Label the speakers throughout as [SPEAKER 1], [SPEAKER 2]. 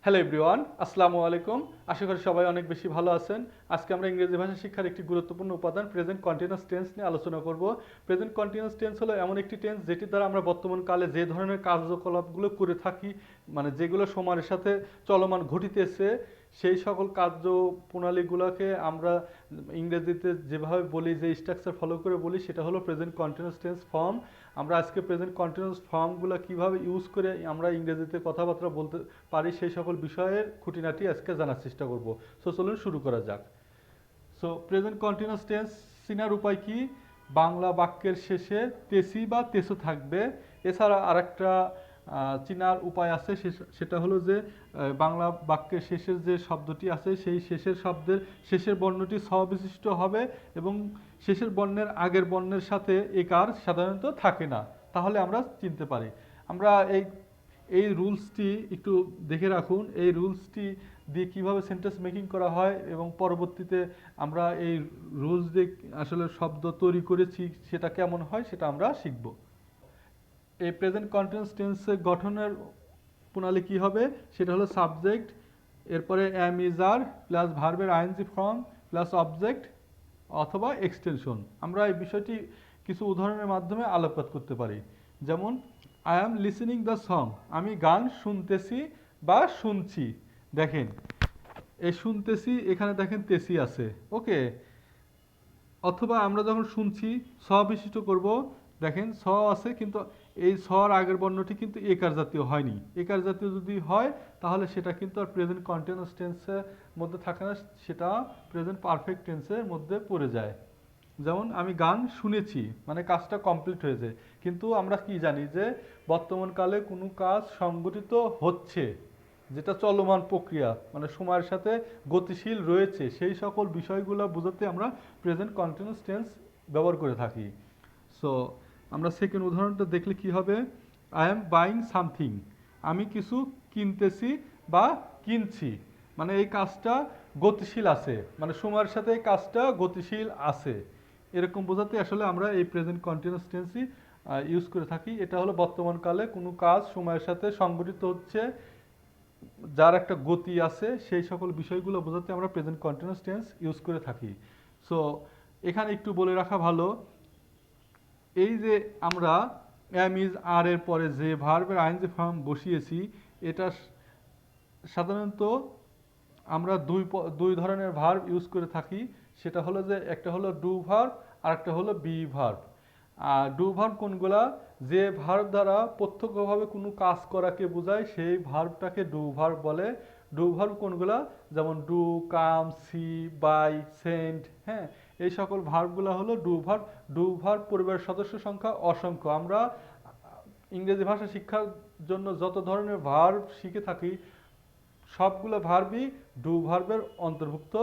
[SPEAKER 1] Hello everyone, আসসালামু আলাইকুম। আশা করি সবাই অনেক বেশি ভালো আছেন। আজকে আমরা ইংরেজি ভাষা শিক্ষার একটি গুরুত্বপূর্ণ উপাদান প্রেজেন্ট কন্টিনিউয়াস টেন্স নিয়ে আলোচনা করব। প্রেজেন্ট কন্টিনিউয়াস টেন্স হলো এমন একটি টেন্স যেটির দ্বারা আমরা বর্তমান কালে যে ধরনের কার্যকলাপগুলো করে থাকি, মানে যেগুলো সময়ের সাথে চলমান ঘটিতেছে, সেই সকল কার্য প্রণালীগুলোকে আমরা ইংরেজিতে যেভাবে বলি, যে স্ট্রাকচার ফলো করে বলি, সেটা হলো প্রেজেন্ট কন্টিনিউয়াস টেন্স ফর্ম। আমরা আজকে প্রেজেন্ট কন্টিনিউয়াস ফর্মগুলো কীভাবে ইউজ করে আমরা ইংরেজিতে কথাবার্তা বলতে পারি সেই সকল বিষয়ের খুঁটিনাটি আজকে জানার চেষ্টা করব। সো চলুন শুরু করা যাক। সো প্রেজেন্ট কন্টিনিউয়াস টেন্স চিনার উপায় কি? বাংলা বাক্যের শেষে তেসি বা তেসো থাকবে। এছাড়া আরেকটা চিনার উপায় আছে, সেটা হলো যে বাংলা বাক্যের শেষের যে শব্দটি আছে সেই শেষের শব্দের শেষের বর্ণটি স বিশিষ্ট হবে এবং শেষের বর্ণের আগের বর্ণের সাথে একার সাধারণত থাকে না, তাহলে আমরা চিনতে পারি। আমরা এই রুলসটি একটু দেখে রাখুন। এই রুলসটি দিয়ে কীভাবে সেন্টেন্স মেকিং করা হয় এবং পরবর্তীতে আমরা এই রুলস দিয়ে আসলে শব্দ তৈরি করেছি সেটা কেমন হয় সেটা আমরা শিখব। এই প্রেজেন্ট কন্টিনিউয়াস টেন্সের গঠনের প্রণালী কী হবে? সেটা হলো সাবজেক্ট, এরপরে অ্যাম ইজ আর প্লাস ভার্বের আইএনজি ফর্ম প্লাস অবজেক্ট অথবা এক্সটেনশন। আমরা এই বিষয়টি কিছু উদাহরণের মাধ্যমে আলোকপাত করতে পারি। যেমন I am listening the song, আমি গান শুনতেছি বা শুনছি। দেখেন এই শুনতেছি, এখানে দেখেন তেসি আছে, ওকে। অথবা আমরা যখন শুনছি স বিশিষ্ট করব, দেখেন স আছে কিন্তু এই সর আগের বর্ণটি কিন্তু একার জাতীয় হয়নি। একার জাতীয় যদি হয় তাহলে সেটা কিন্তু আর প্রেজেন্ট কন্টিনিউয়াস টেন্সের মধ্যে থাকে না, সেটা প্রেজেন্ট পারফেক্ট টেন্সের মধ্যে পড়ে যায়। যেমন আমি গান শুনেছি, মানে কাজটা কমপ্লিট হয়েছে, কিন্তু আমরা কি জানি যে বর্তমানকালে কোনো কাজ সংগঠিত হচ্ছে, যেটা চলমান প্রক্রিয়া, মানে সময়ের সাথে গতিশীল রয়েছে, সেই সকল বিষয়গুলো বোঝাতে আমরা প্রেজেন্ট কন্টিনিউয়াস টেন্স ব্যবহার করে থাকি। সো আমরা সেকেন্ড উদাহরণটা দেখলে কি হবে? আই এম বাইং সামথিং, আমি কিছু কিনতেছি বা কিনছি, মানে এই কাজটা গতিশীল আছে, মানে সময়ের সাথে এই কাজটা গতিশীল আছে, এরকম বোঝাতে আসলে আমরা এই প্রেজেন্ট কন্টিনিউয়াস টেন্সই ইউজ করে থাকি। এটা হলো বর্তমানকালে কোনো কাজ সময়ের সাথে সংগঠিত হচ্ছে, যার একটা গতি আছে, সেই সকল বিষয়গুলো বোঝাতে আমরা প্রেজেন্ট কন্টিনিউয়াস টেন্স ইউজ করে থাকি। সো এখানে একটু বলে রাখা ভালো, এই যে আমরা অ্যাম ইজ আর এর পরে যে ভার্বের আইএনজি ফর্ম বসিয়েছি, এটা সাধারণত আমরা দুই ধরনের ভার্ব ইউজ করে থাকি। সেটা হলো যে একটা হলো ডু ভার্ব আর একটা হলো বি ভার্ব। আর ডু ভার্ব কোনগুলা? যে ভার্ব দ্বারা প্রত্যক্ষভাবে কোনো কাজ করাকে বোঝায় সেই ভার্বটাকে ডু ভার্ব বলে। ডু ভার্ব কোনগুলা? যেমন do, come, see, buy, send, হ্যাঁ, এই সকল ভার্বগুলো হলো ডু ভার্ব। ডু ভার্ব পরিবারের সদস্য সংখ্যা অসংখ্য। আমরা ইংরেজি ভাষা শিক্ষার জন্য যত ধরনের ভার্ব শিখে থাকি সবগুলো ভার্বই ডু ভার্বের অন্তর্ভুক্ত,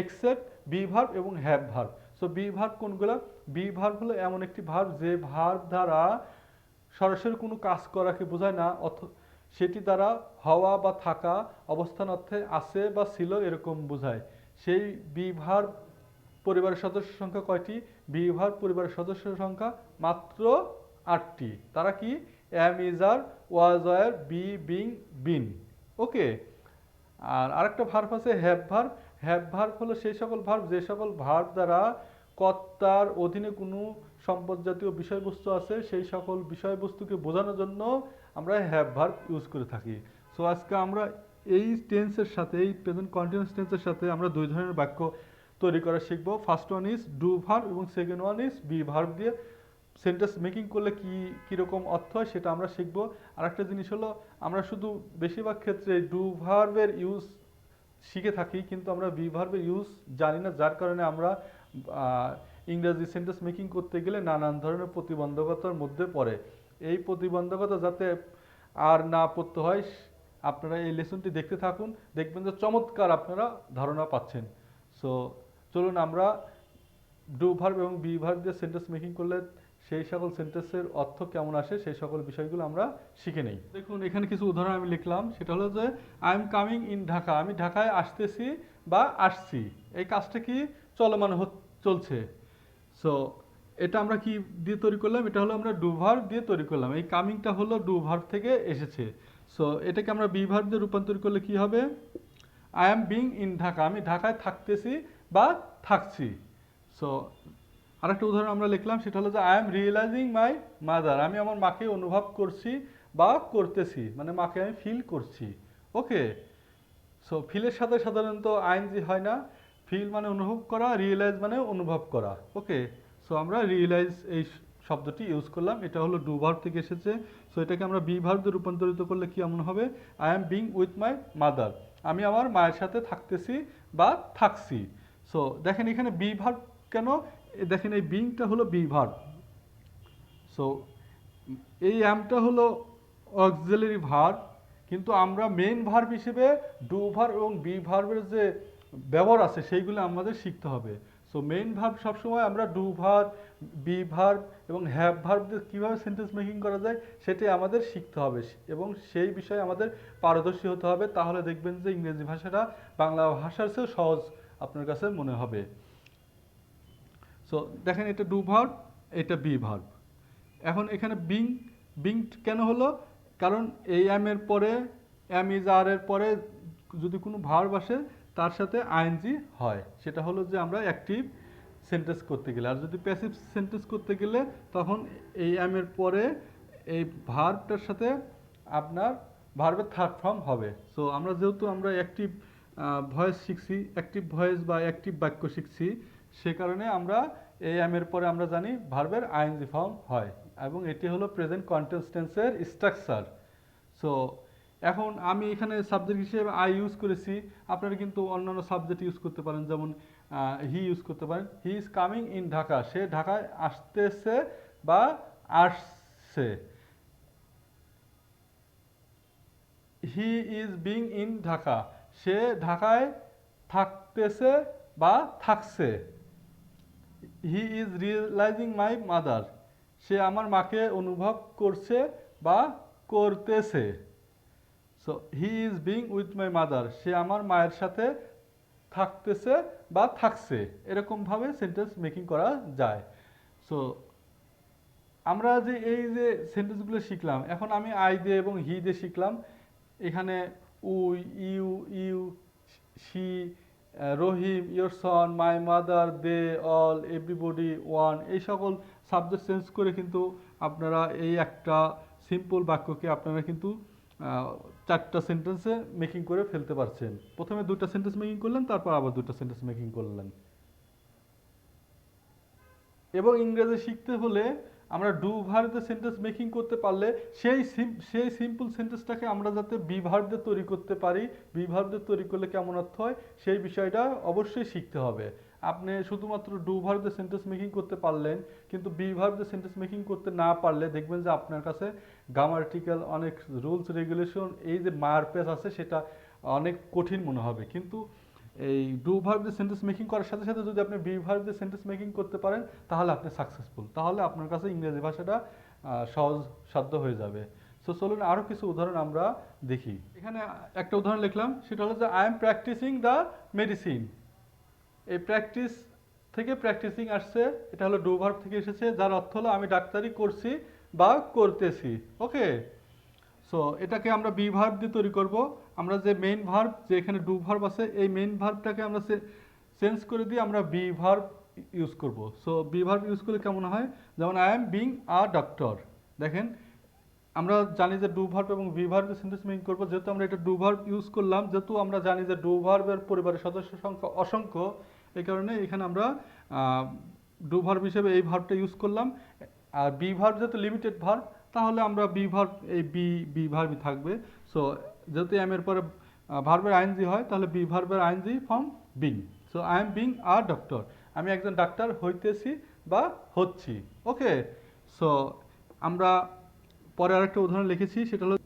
[SPEAKER 1] এক্সেপ্ট বি ভার্ব এবং have verb. So be verb কোনগুলো? বি ভার্ব হলো এমন একটি ভার্ব যে ভার্ব দ্বারা সরাসরি কোনো কাজ করাকে বোঝায় না, সেটি দ্বারা হওয়া বা থাকা, অবস্থান অর্থে আছে বা ছিল এরকম বোঝায়। সেই বি ভার্ব পরিবারের সদস্য সংখ্যা কয়টি? বি ভার্ব পরিবারের সদস্য সংখ্যা মাত্র 8টি। তারা কি? Am, is, are, was, were, be, being, been, okay. আর আরেকটা ভার্ব আছে হ্যাভ ভার্ব। হ্যাভ ভার্ব হলো সেই সকল ভার্ব যে সকল ভার্ব দ্বারা কর্তার অধীনে কোনো সম্পদ জাতীয় বিষয়বস্তু আছে, সেই সকল বিষয়বস্তুকে বোঝানোর জন্য আমরা হ্যাভ ভার্ব ইউজ করে থাকি। সো আজকে আমরা এই টেন্সের সাথে, এই প্রেজেন্ট কন্টিনিউয়াস টেন্সের সাথে আমরা দুই ধরনের বাক্য তৈরি করা শিখব। First one is do verb এবং second one is be verb দিয়ে সেন্টেন্স মেকিং করলে কীরকম অর্থ হয় সেটা আমরা শিখব। আর একটা জিনিস হলো, আমরা শুধু বেশিরভাগ ক্ষেত্রে ডু ভার্বের ইউজ শিখে থাকি কিন্তু আমরা বি ভার্বের ইউজ জানি না, যার কারণে আমরা ইংরেজি সেন্টেন্স মেকিং করতে গেলে নানান ধরনের প্রতিবন্ধকতার মধ্যে পড়ে। এই প্রতিবন্ধকতা যাতে আর না পড়তে হয়, আপনারা এই লেসনটি দেখতে থাকুন, দেখবেন যে চমৎকার আপনারা ধারণা পাচ্ছেন। সো চলুন আমরা ডু ভার্ব এবং বি ভার্ব দিয়ে সেন্টেন্স মেকিং করলে সেই সকল সেন্টেন্সের অর্থ কেমন আসে সেই সকল বিষয়গুলো আমরা শিখে নেই। দেখুন এখানে কিছু উদাহরণ আমি লিখলাম। সেটা হলো যে I am coming in Dhaka, আমি ঢাকায় আসতেছি বা আসছি। এই কাজটা কি? চলমান চলছে। সো এটা আমরা কি দিয়ে তৈরি করলাম? এটা হলো আমরা ডু ভার্ব দিয়ে তৈরি করলাম। এই কামিংটা হলো ডু ভার্ব থেকে এসেছে। সো এটাকে আমরা বি ভার্ব দিয়ে রূপান্তর করলে কি হবে? I am being in Dhaka, আমি ঢাকায় থাকতেছি বা থাকছি। সো আরেকটা উদাহরণ আমরা লিখলাম, সেটা হলো যে I M realising my mother, আমি আমার মাকে অনুভব করছি বা করতেছি, মানে মাকে আমি ফিল করছি। ওকে, সো ফিলের সাথে সাধারণত আইএনজি হয় না। ফিল মানে অনুভব করা, রিয়েলাইজ মানে অনুভব করা। ওকে, সো আমরা রিয়েলাইজ এই শব্দটি ইউজ করলাম, এটা হলো ডু ভার্ব থেকে এসেছে। সো এটাকে আমরা বি ভার্বে রূপান্তরিত করলে কি এমন হবে? I am being with my mother, আমি আমার মায়ের সাথে থাকতেছি বা থাকছি। সো দেখেন এখানে বি ভার্ব কেন, দেখেন এই বিংটা হলো বি ভার্ব। সো এই অ্যামটা হলো অক্সিলারি ভার্ব, কিন্তু আমরা মেইন ভার্ব হিসেবে ডু ভার্ব এবং বি ভার্বের যে ব্যবহার আছে সেইগুলো আমাদের শিখতে হবে। সো মেইন ভার্ব সবসময় আমরা ডু ভার্ব, বি ভার্ব এবং হ্যাভ ভার্ব দিয়ে কীভাবে সেন্টেন্স মেকিং করা যায় সেটাই আমাদের শিখতে হবে এবং সেই বিষয়ে আমাদের পারদর্শী হতে হবে। তাহলে দেখবেন যে ইংরেজি ভাষাটা বাংলা ভাষার চেয়েও সহজ আপনার কাছে মনে হবে। সো দেখেন এটা ডু ভার্ব, এটা বি ভার্ব। এখন এখানে বিং, বিং কেন হলো? কারণ এই এম এর পরে, এম ইজ আর এর পরে যদি কোনো ভার্ব আসে তার সাথে আইএনজি হয়, সেটা হলো যে আমরা অ্যাক্টিভ সেন্টেন্স করতে গেলে। আর যদি প্যাসিভ সেন্টেন্স করতে গেলে তখন এই এম এর পরে এই ভার্বটার সাথে আপনার ভার্বের থার্ড ফর্ম হবে। সো আমরা যেহেতু আমরা অ্যাক্টিভ ভয়েস শিখছি, অ্যাক্টিভ ভয়েস বা অ্যাক্টিভ বাক্য শিখছি, সে কারণে আমরা এই এম এর পরে আমরা জানি ভার্বের আইএনজি ফর্ম হয় এবং এটি হলো প্রেজেন্ট কন্টিনিউয়াস টেন্সের স্ট্রাকচার। সো এখন আমি এখানে সাবজেক্ট হিসেবে আই ইউজ করেছি, আপনারা কিন্তু অন্যান্য সাবজেক্ট ইউজ করতে পারেন, যেমন হি ইউজ করতে পারেন। He is coming in Dhaka, সে ঢাকায় আসতেছে বা আসছে। He is being in Dhaka, সে ঢাকায় থাকতেছে বা থাকছে। He is realising my mother, সে আমার মাকে অনুভব করছে বা করতেছে। So he is being with my mother, সে আমার মায়ের সাথে থাকতেছে বা থাকছে। এরকমভাবে সেন্টেন্স মেকিং করা যায়। সো আমরা যে এই যে সেন্টেন্সগুলো শিখলাম, এখন আমি আই দিয়ে এবং হি দিয়ে শিখলাম। এখানে we, you, you, she, Rahim, your son, my mother, they, all, everybody, one, এই সকল সাবজেক্ট চেঞ্জ করে কিন্তু আপনারা এই একটা সিম্পল বাক্যকে আপনারা কিন্তু চারটা সেন্টেন্সে মেকিং করে ফেলতে পারছেন। প্রথমে দুটা সেন্টেন্স মেকিং করলেন, তারপর আবার দুটা সেন্টেন্স মেকিং করলেন। এবং ইংরেজি শিখতে হলে আমরা ডু ভার্ব সেন্টেন্স মেকিং করতে পারলে সেই সিম্পল সেন্টেন্সটাকে আমরা যাতে বি ভার্ব দিয়ে তৈরি করতে পারি, বি ভার্ব দিয়ে তৈরি করলে কেমন অর্থ হয় সেই বিষয়টা অবশ্যই শিখতে হবে। আপনি শুধুমাত্র ডু ভার্ব দিয়ে সেন্টেন্স মেকিং করতে পারলেন, কিন্তু বি ভার্ব দিয়ে সেন্টেন্স মেকিং করতে না পারলে দেখবেন যে আপনার কাছে গ্রামাটিক্যাল অনেক রুলস রেগুলেশন, এই যে মারপ্যাচ আছে সেটা অনেক কঠিন মনে হবে। কিন্তু এই ডু ভার্ব দিয়ে সেন্টেন্স মেকিং করার সাথে সাথে যদি আপনি বি ভার্ব দিয়ে সেন্টেন্স মেকিং করতে পারেন তাহলে আপনি সাকসেসফুল, তাহলে আপনার কাছে ইংরেজি ভাষাটা সহজ সাধ্য হয়ে যাবে। সো চলুন আরও কিছু উদাহরণ আমরা দেখি। এখানে একটা উদাহরণ লিখলাম, সেটা হলো যে I am practising the medicine. এই প্র্যাকটিস থেকে প্র্যাকটিসিং আসছে, এটা হলো ডু ভার্ব থেকে এসেছে, যার অর্থ হলো আমি ডাক্তারি করছি বা করতেছি। ওকে, সো এটাকে আমরা বি ভার্ব দিয়ে তৈরি করব। আমরা যে মেইন ভার্ব, যে এখানে ডু ভার্ব আছে, এই মেইন ভার্বটাকে আমরা চেঞ্জ করে দিয়ে আমরা বি ভার্ব ইউজ করব। সো বি ভার্ব ইউজ করলে কেমন হয়? যেমন I am being a doctor. দেখেন আমরা জানি যে ডু ভার্ব এবং বি ভার্বের সেন্টেন্স মেকিং করব, যেহেতু আমরা এটা ডু ভার্ব ইউজ করলাম, যেহেতু আমরা জানি যে ডু ভার্বের পরিবারের সদস্য সংখ্যা অসংখ্য, এই কারণে এখানে আমরা ডু ভার্ব হিসেবে এই ভার্বটা ইউজ করলাম। আর বি ভার্ব যেহেতু লিমিটেড ভার্ব, তাহলে আমরা বি ভার্ব এই বি ভার্বই থাকবে। সো যেহেতু এম এর পরে ভার্বের আইএনজি হয়, তাহলে বি ভার্বের ING form being. So I am being a doctor, আমি একজন ডাক্তার হইতেছি বা হচ্ছি। ওকে, সো আমরা পরে আরেকটা উদাহরণ লিখেছি, সেটা হলো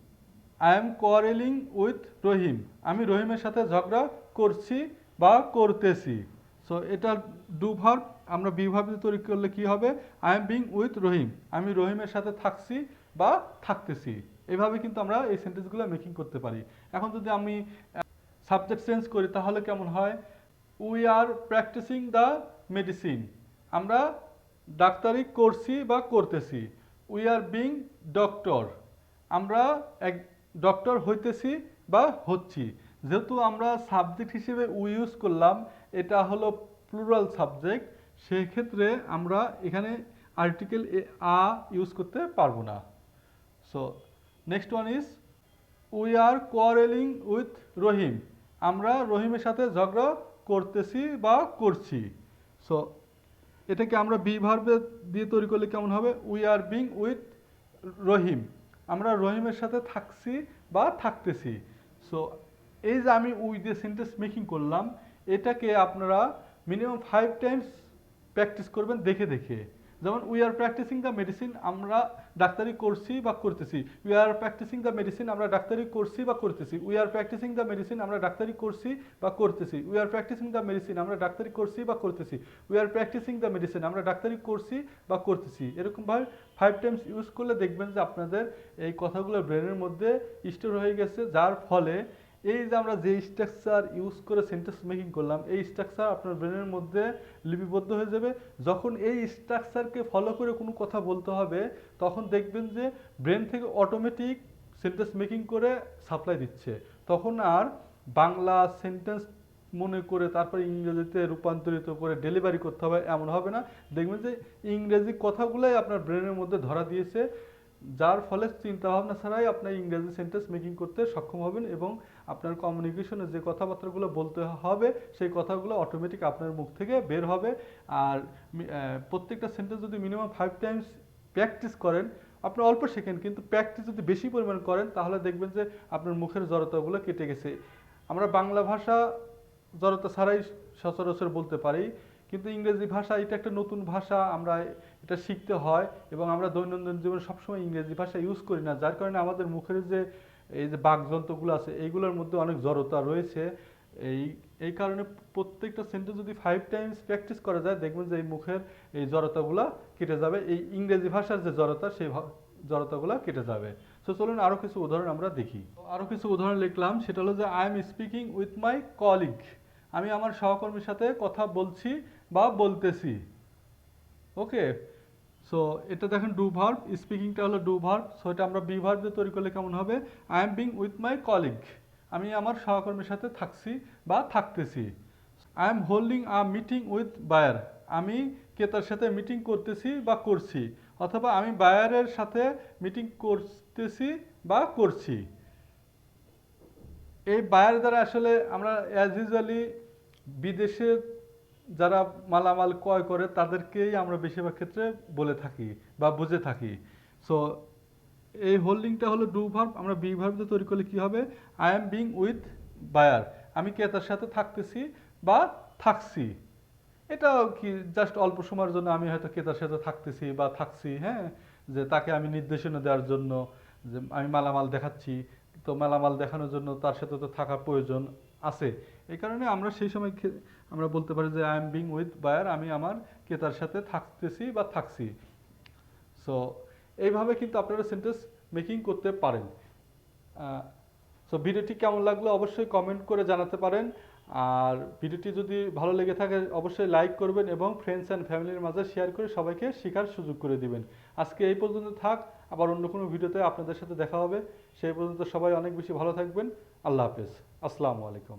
[SPEAKER 1] আই এম কোয়ারেলিং উইথ রহিম, আমি রহিমের সাথে ঝগড়া করছি বা করতেছি। সো এটা ডু ভার্ব, আমরা বি ভার্ব দিয়ে তৈরি করলে কি হবে? আই এম বিং উইথ রহিম, আমি রহিমের সাথে থাকছি বা থাকতেছি। এইভাবে কিন্তু আমরা এই সেন্টেন্সগুলো মেকিং করতে পারি। এখন যদি আমি সাবজেক্ট চেঞ্জ করি তাহলে কেমন হয়? We are practising the medicine, আমরা ডাক্তারি করছি বা করতেছি। উই আর বিং ডক্টর, আমরা এক ডক্টর হইতেছি বা হচ্ছি। যেহেতু আমরা সাবজেক্ট হিসেবে ইউজ করলাম, এটা হলো প্লুরাল সাবজেক্ট, সেই ক্ষেত্রে আমরা এখানে আর্টিকেল আ ইউজ করতে পারবো না। So next one is we are quarrelling with Rahim. আমরা রহিমের সাথে ঝগড়া করতেছি বা করছি। সো এটাকে আমরা বি ভার্বে দিয়ে তৈরি করলে কেমন হবে? We are being with Rahim. আমরা রহিমের সাথে থাকছি বা থাকতেছি। সো এই যে আমি উই দিয়ে সেন্টেন্স মেকিং করলাম, এটাকে আপনারা মিনিমাম 5 টাইমস প্র্যাকটিস করবেন দেখে দেখে। যেমন we are practising the medicine, আমরা ডাক্তারি করছি বা করতেছি। We are practising the medicine, আমরা ডাক্তারি করছি বা করতেছি। We are practising the medicine, আমরা ডাক্তারি করছি বা করতেছি। We are practising the medicine, আমরা ডাক্তারি করছি বা করতেছি। We are practising the medicine, আমরা ডাক্তারি করছি বা করতেছি। এরকমভাবে 5 টাইমস ইউজ করলে দেখবেন যে আপনাদের এই কথাগুলো ব্রেনের মধ্যে স্টোর হয়ে গেছে, যার ফলে এই যে আমরা যে স্ট্রাকচার ইউজ করে সেন্টেন্স মেকিং করলাম, এই স্ট্রাকচার আপনার ব্রেনের মধ্যে লিপিবদ্ধ হয়ে যাবে। যখন এই স্ট্রাকচারকে ফলো করে কোনো কথা বলতে হবে, তখন দেখবেন যে ব্রেন থেকে অটোমেটিক সেন্টেন্স মেকিং করে সাপ্লাই দিচ্ছে। তখন আর বাংলা সেন্টেন্স মনে করে তারপর ইংরেজিতে রূপান্তরিত করে ডেলিভারি করতে হবে এমন হবে না। দেখবেন যে ইংরেজি কথাগুলোই আপনার ব্রেনের মধ্যে ধরা দিয়েছে, যার ফলে চিন্তাভাবনা ছাড়াই আপনার ইংরেজি সেন্টেন্স মেকিং করতে সক্ষম হবেন এবং আপনার কমিউনিকেশনে যে কথাবার্তাগুলো বলতে হবে সেই কথাগুলো অটোমেটিক আপনার মুখ থেকে বের হবে। আর প্রত্যেকটা সেন্টেন্স যদি মিনিমাম 5 টাইমস প্র্যাকটিস করেন, আপনি অল্প শেখেন, কিন্তু প্র্যাকটিস যদি বেশি পরিমাণ করেন তাহলে দেখবেন যে আপনার মুখের জড়তাগুলো কেটে গেছে। আমরা বাংলা ভাষা জড়তা ছাড়াই সচরাচর বলতে পারি, কিন্তু ইংরেজি ভাষা এটা একটা নতুন ভাষা, আমরা এটা শিখতে হয় এবং আমরা দৈনন্দিন জীবনে সবসময় ইংরেজি ভাষা ইউজ করি না, যার কারণে আমাদের মুখের যে এই যে বাকযন্ত্রগুলো আছে এইগুলোর মধ্যে অনেক জড়তা রয়েছে। এই এই কারণে প্রত্যেকটা সেন্টেন্স যদি 5 টাইমস প্র্যাকটিস করা যায়, দেখবেন যে এই মুখের এই জড়তাগুলো কেটে যাবে, এই ইংরেজি ভাষার যে জড়তা সেই জড়তাগুলো কেটে যাবে। সো চলুন আরও কিছু উদাহরণ আমরা দেখি। আরও কিছু উদাহরণ লিখলাম, সেটা হলো যে I am speaking with my colleague. আমি আমার সহকর্মীর সাথে কথা বলছি বা বলতেছি। ওকে, সো এটা দেখেন ডু ভার্ব, স্পিকিংটা হলো ডু ভার্ব। সো এটা আমরা বি ভার্ব দিয়ে তৈরি করলে কেমন হবে? I am being with my colleague. আমি আমার সহকর্মীর সাথে থাকছি বা থাকতেছি। I am holding a meeting with buyer. আমি ক্রেতার সাথে মিটিং করতেছি বা করছি, অথবা আমি বায়ারের সাথে মিটিং করতেছি বা করছি। এই বায়ার দ্বারা আসলে আমরা অ্যাজ ইউজুয়ালি বিদেশে যারা মালামাল ক্রয় করে তাদেরকেই আমরা বেশিরভাগ ক্ষেত্রে বলে থাকি বা বুঝে থাকি। সো এই হোল্ডিংটা হলো ডু ভার্ব, আমরা বি ভার্ব দিয়ে তৈরি করলে কি হবে? I am being with buyer. আমি ক্রেতার সাথে থাকতেছি বা থাকছি। এটা কি জাস্ট অল্প সময়ের জন্য আমি হয়তো ক্রেতার সাথে থাকতেছি বা থাকছি, হ্যাঁ, যে তাকে আমি নির্দেশনা দেওয়ার জন্য, যে আমি মালামাল দেখাচ্ছি, তো মালামাল দেখানোর জন্য তার সাথে তো থাকার প্রয়োজন আছে। এই কারণে আমরা সেই সময় আমরা বলতে পারি যে I am being with buyer, আমি আমার ক্রেতার সাথে থাকতেছি বা থাকছি। সো এইভাবে কিন্তু আপনারা সেন্টেন্স মেকিং করতে পারেন। সো ভিডিওটি কেমন লাগলো অবশ্যই কমেন্ট করে জানাতে পারেন। আর ভিডিওটি যদি ভালো লেগে থাকে অবশ্যই লাইক করবেন এবং ফ্রেন্ডস অ্যান্ড ফ্যামিলির মাঝে শেয়ার করে সবাইকে শেখার সুযোগ করে দিবেন। আজকে এই পর্যন্ত থাক, আবার অন্য কোনো ভিডিওতে আপনাদের সাথে দেখা হবে। সেই পর্যন্ত সবাই অনেক বেশি ভালো থাকবেন। আল্লাহ হাফেজ, আসসালামু আলাইকুম।